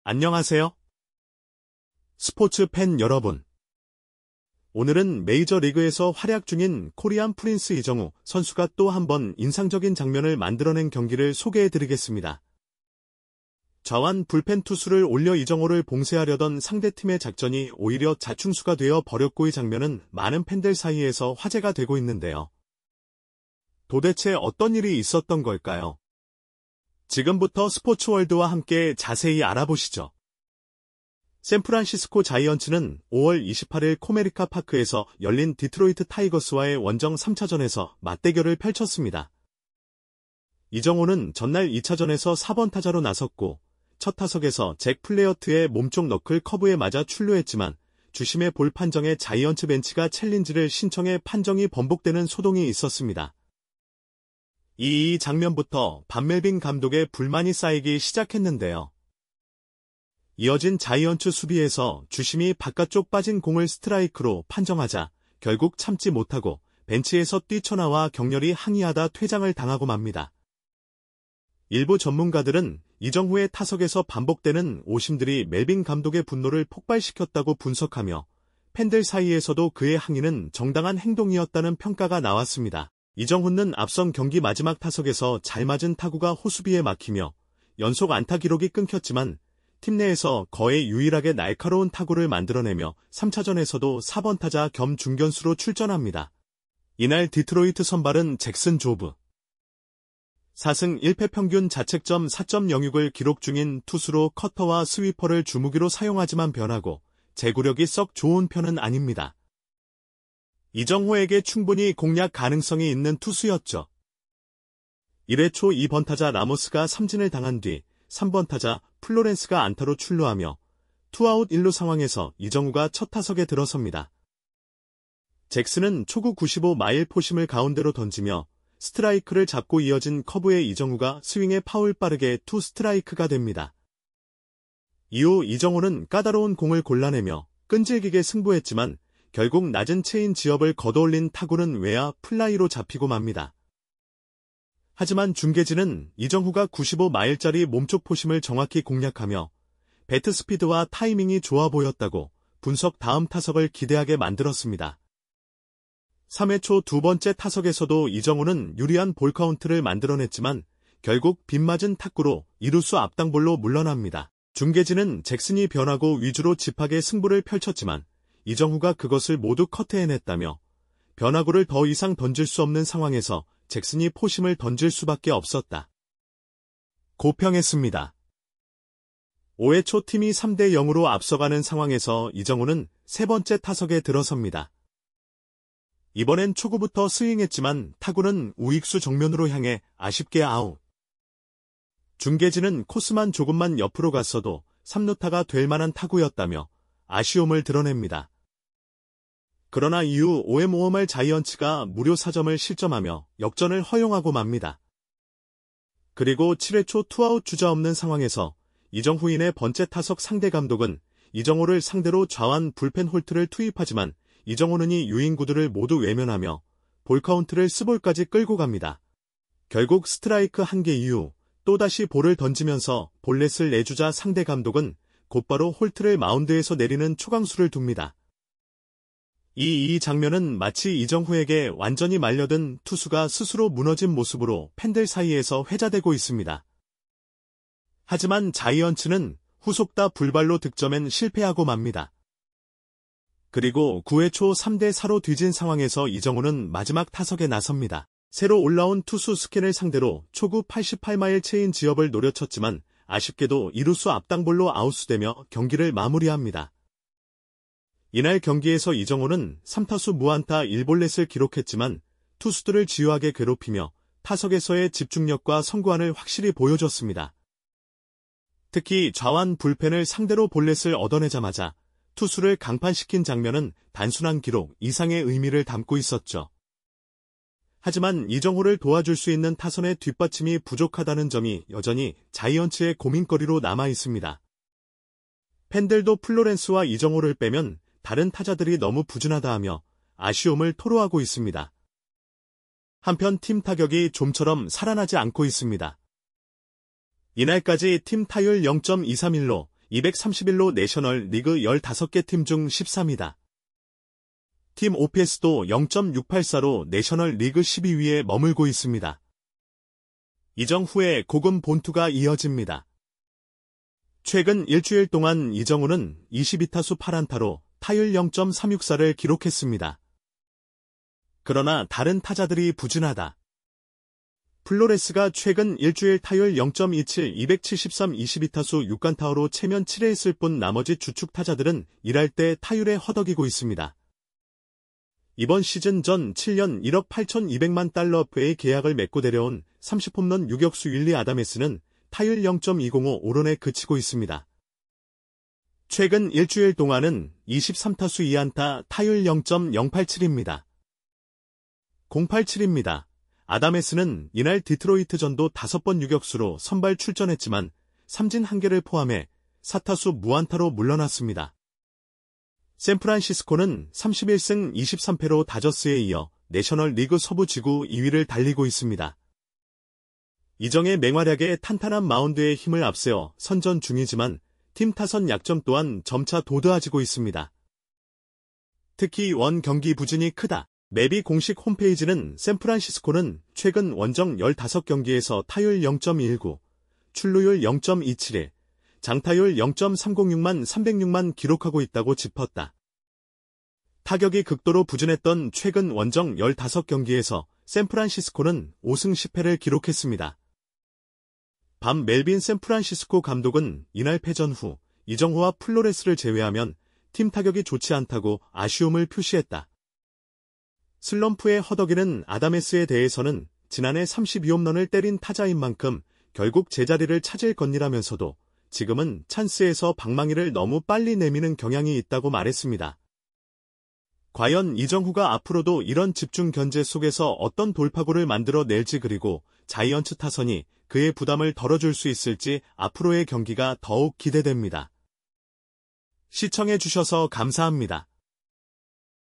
안녕하세요. 스포츠 팬 여러분. 오늘은 메이저리그에서 활약 중인 코리안 프린스 이정우 선수가 또 한 번 인상적인 장면을 만들어낸 경기를 소개해드리겠습니다. 좌완 불펜 투수를 올려 이정우를 봉쇄하려던 상대팀의 작전이 오히려 자충수가 되어 버렸고 이 장면은 많은 팬들 사이에서 화제가 되고 있는데요. 도대체 어떤 일이 있었던 걸까요? 지금부터 스포츠월드와 함께 자세히 알아보시죠. 샌프란시스코 자이언츠는 5월 28일 코메리카 파크에서 열린 디트로이트 타이거스와의 원정 3차전에서 맞대결을 펼쳤습니다. 이정우는 전날 2차전에서 4번 타자로 나섰고 첫 타석에서 잭 플레어트의 몸쪽 너클 커브에 맞아 출루했지만 주심의 볼 판정에 자이언츠 벤치가 챌린지를 신청해 판정이 번복되는 소동이 있었습니다. 이 장면부터 반멜빈 감독의 불만이 쌓이기 시작했는데요. 이어진 자이언츠 수비에서 주심이 바깥쪽 빠진 공을 스트라이크로 판정하자 결국 참지 못하고 벤치에서 뛰쳐나와 격렬히 항의하다 퇴장을 당하고 맙니다. 일부 전문가들은 이정후의 타석에서 반복되는 오심들이 멜빈 감독의 분노를 폭발시켰다고 분석하며 팬들 사이에서도 그의 항의는 정당한 행동이었다는 평가가 나왔습니다. 이정후는 앞선 경기 마지막 타석에서 잘 맞은 타구가 호수비에 막히며 연속 안타 기록이 끊겼지만 팀 내에서 거의 유일하게 날카로운 타구를 만들어내며 3차전에서도 4번 타자 겸 중견수로 출전합니다. 이날 디트로이트 선발은 잭슨 조브. 4승 1패 평균 자책점 4.06을 기록 중인 투수로 커터와 스위퍼를 주무기로 사용하지만 변하고 제구력이 썩 좋은 편은 아닙니다. 이정후에게 충분히 공략 가능성이 있는 투수였죠. 1회 초 2번 타자 라모스가 삼진을 당한 뒤 3번 타자 플로렌스가 안타로 출루하며 투아웃 1루 상황에서 이정후가 첫 타석에 들어섭니다. 잭슨은 초구 95마일 포심을 가운데로 던지며 스트라이크를 잡고 이어진 커브에 이정후가 스윙에 파울 빠르게 투 스트라이크가 됩니다. 이후 이정후는 까다로운 공을 골라내며 끈질기게 승부했지만 결국 낮은 체인 지업을 걷어올린 타구는 외야 플라이로 잡히고 맙니다. 하지만 중계진은 이정후가 95마일짜리 몸쪽 포심을 정확히 공략하며 배트 스피드와 타이밍이 좋아 보였다고 분석 다음 타석을 기대하게 만들었습니다. 3회 초 두 번째 타석에서도 이정후는 유리한 볼 카운트를 만들어냈지만 결국 빗맞은 탁구로 이루수 앞당볼로 물러납니다. 중계진은 잭슨이 변하고 위주로 집하게 승부를 펼쳤지만 이정후가 그것을 모두 커트해냈다며 변화구를 더 이상 던질 수 없는 상황에서 잭슨이 포심을 던질 수밖에 없었다. 고평했습니다. 5회 초 팀이 3대 0으로 앞서가는 상황에서 이정후는 세 번째 타석에 들어섭니다. 이번엔 초구부터 스윙했지만 타구는 우익수 정면으로 향해 아쉽게 아웃. 중계진은 코스만 조금만 옆으로 갔어도 3루타가 될 만한 타구였다며 아쉬움을 드러냅니다. 그러나 이후 5회 5말 자이언츠가 무료 4점을 실점하며 역전을 허용하고 맙니다. 그리고 7회 초 투아웃 주자 없는 상황에서 이정후인의 번째 타석 상대 감독은 이정후를 상대로 좌완 불펜 홀트를 투입하지만 이정후는 이 유인구들을 모두 외면하며 볼카운트를 스볼까지 끌고 갑니다. 결국 스트라이크 1개 이후 또다시 볼을 던지면서 볼넷을 내주자 상대 감독은 곧바로 홀트를 마운드에서 내리는 초강수를 둡니다. 이 장면은 마치 이정후에게 완전히 말려든 투수가 스스로 무너진 모습으로 팬들 사이에서 회자되고 있습니다. 하지만 자이언츠는 후속다 불발로 득점엔 실패하고 맙니다. 그리고 9회 초 3대 4로 뒤진 상황에서 이정후는 마지막 타석에 나섭니다. 새로 올라온 투수 스캔을 상대로 초구 88마일 체인 지업을 노려쳤지만 아쉽게도 이루수 앞당볼로 아웃수되며 경기를 마무리합니다. 이날 경기에서 이정후는 3타수 무안타 1볼넷을 기록했지만 투수들을 지루하게 괴롭히며 타석에서의 집중력과 선구안을 확실히 보여줬습니다. 특히 좌완 불펜을 상대로 볼넷을 얻어내자마자 투수를 강판시킨 장면은 단순한 기록 이상의 의미를 담고 있었죠. 하지만 이정후를 도와줄 수 있는 타선의 뒷받침이 부족하다는 점이 여전히 자이언츠의 고민거리로 남아 있습니다. 팬들도 플로렌스와 이정후를 빼면 다른 타자들이 너무 부진하다 하며 아쉬움을 토로하고 있습니다. 한편 팀 타격이 좀처럼 살아나지 않고 있습니다. 이날까지 팀 타율 0.231로 231로 내셔널 리그 15개 팀 중 13위다. 팀 OPS도 0.684로 내셔널 리그 12위에 머물고 있습니다. 이정후의 고금 본투가 이어집니다. 최근 일주일 동안 이정후는 22타수 8안타로 타율 0.364를 기록했습니다. 그러나 다른 타자들이 부진하다. 플로레스가 최근 일주일 타율 0.27, 273, 22타수 6안타로 체면 7회했을 뿐 나머지 주축 타자들은 일할 때 타율에 허덕이고 있습니다. 이번 시즌 전 7년 1억 8,200만 달러의 계약을 맺고 데려온 30홈런 유격수 윌리 아다메스는 타율 0.205 오론에 그치고 있습니다. 최근 일주일 동안은 23타수 2안타 타율 0.087입니다. 087입니다. 아다메스는 이날 디트로이트전도 5번 유격수로 선발 출전했지만 삼진 1개를 포함해 4타수 무안타로 물러났습니다. 샌프란시스코는 31승 23패로 다저스에 이어 내셔널 리그 서부 지구 2위를 달리고 있습니다. 이정의 맹활약에 탄탄한 마운드에 힘을 앞세워 선전 중이지만 팀 타선 약점 또한 점차 도드해지고 있습니다. 특히 원 경기 부진이 크다. 메비 공식 홈페이지는 샌프란시스코는 최근 원정 15경기에서 타율 0.19, 출루율 0.271, 장타율 0.306만 306만 기록하고 있다고 짚었다. 타격이 극도로 부진했던 최근 원정 15경기에서 샌프란시스코는 5승 10패를 기록했습니다. 밤 멜빈 샌프란시스코 감독은 이날 패전 후 이정후와 플로레스를 제외하면 팀 타격이 좋지 않다고 아쉬움을 표시했다. 슬럼프에 허덕이는 아다메스에 대해서는 지난해 32홈런을 때린 타자인 만큼 결국 제자리를 찾을 것이라면서도 지금은 찬스에서 방망이를 너무 빨리 내미는 경향이 있다고 말했습니다. 과연 이정후가 앞으로도 이런 집중 견제 속에서 어떤 돌파구를 만들어 낼지 그리고 자이언츠 타선이 그의 부담을 덜어줄 수 있을지 앞으로의 경기가 더욱 기대됩니다. 시청해주셔서 감사합니다.